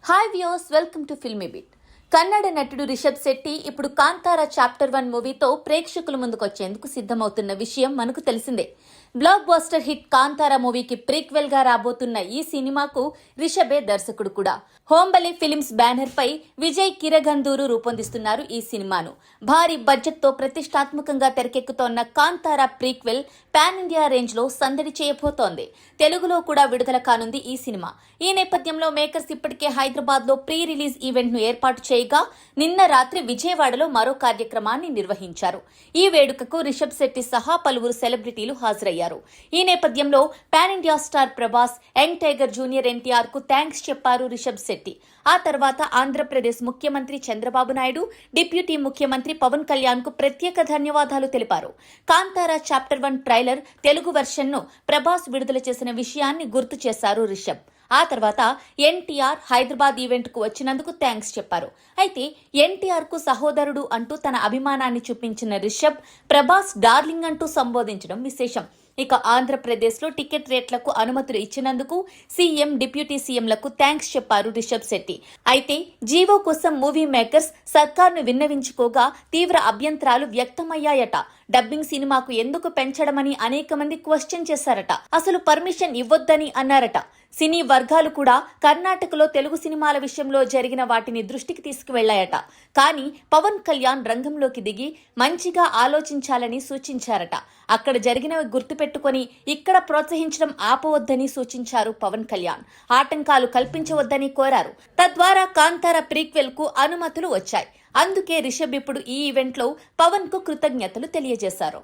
Hi viewers, welcome to filmy beat. Kannada నటుడు రిషబ్ శెట్టి ఇప్పుడు Kantara chapter 1 మూవీతో ప్రేక్షకుల ముందుకొచ్చేందుకు సిద్ధమవుతున్న విషయం మనకు తెలిసిందే. బ్లాక్ బస్టర్ హిట్ కాంతారా మూవీకి ప్రీక్వెల్ గా రాబోతున్న ఈ సినిమాకు రిషబే దర్శకుడు కూడా. హోంబలి ఫిలిమ్స్ బ్యానర్ పై విజయ్ కిరగందూరు రూపొందిస్తున్నారు ఈ సినిమాను. భారీ బడ్జెట్ తో ప్రతిష్టాత్మకంగా తెరకెక్కుతోన్న Kantara prequel pan India range లో సందడి చేయబోతోంది. తెలుగులో కూడా విడుదల కానుంది ఈ సినిమా. ఈ నేపథ్యంలో మేకర్స్ ఇప్పటికే హైదరాబాద్ లో ప్రీ రిలీజ్ ఈవెంట్ ను ఏర్పాటు చేయగా నిన్న రాత్రి విజయవాడలో మరో కార్యక్రమాన్ని నిర్వహించారు. ఈ వేడుకకు రిషబ్ శెట్టి సహా పలువురు సెలబ్రిటీలు హాజరయ్యారు. ఈ నేపథ్యంలో pan India star Prabhas, young tiger junior NTR కు థ్యాంక్స్ చెప్పారు రిషబ్ శెట్టి. ఆ తర్వాత ఆంధ్రప్రదేశ్ ముఖ్యమంత్రి చంద్రబాబు నాయుడు, డిప్యూటీ ముఖ్యమంత్రి పవన్ కళ్యాణ్ కు ప్రత్యేక ధన్యవాదాలు తెలిపారు. Kantara chapter 1 trailer Telugu version ను ప్రభాస్ విడుదల చేసిన విషయాన్ని గుర్తు చేశారు రిషబ్. ఆ తర్వాత ఎన్టీఆర్ హైదరాబాద్ ఈవెంట్ కు వచ్చినందుకు థ్యాంక్స్ చెప్పారు. అయితే ఎన్టీఆర్ కు సహోదరుడు అంటూ తన అభిమానాన్ని చూపించిన రిషబ్ ప్రభాస్ డార్లింగ్ అంటూ సంబోధించడం విశేషం. ఇక ఆంధ్రప్రదేశ్ లో టికెట్ రేట్లకు అనుమతులు ఇచ్చినందుకు సీఎం, డిప్యూటీ సీఎంలకు థ్యాంక్స్ చెప్పారు రిషబ్ శెట్టి. అయితే జీవో కోసం మూవీ మేకర్స్ సర్కార్ను విన్నవించుకోగా తీవ్ర అభ్యంతరాలు వ్యక్తమయ్యాయట. డబ్బింగ్ సినిమాకు ఎందుకు పెంచడమని అనేక మంది క్వశ్చన్ చేశారట. అసలు పర్మిషన్ ఇవ్వొద్దని అన్నారట. సినీ వర్గాలు కూడా కర్ణాటకలో తెలుగు సినిమాల విషయంలో జరిగిన వాటిని దృష్టికి తీసుకువెళ్లాయట. కానీ పవన్ కళ్యాణ్ రంగంలోకి దిగి మంచిగా ఆలోచించాలని సూచించారట. అక్కడ జరిగినవి గుర్తుపెట్టుకుని ఇక్కడ ప్రోత్సహించడం ఆపవద్దని సూచించారు పవన్ కళ్యాణ్. ఆటంకాలు కల్పించవద్దని కోరారు. తద్వారా కాంతారా ప్రీక్వెల్ కు అనుమతులు వచ్చాయి. అందుకే రిషబ్ ఇప్పుడు ఈ ఈవెంట్లో పవన్ కు కృతజ్ఞతలు తెలియజేశారు.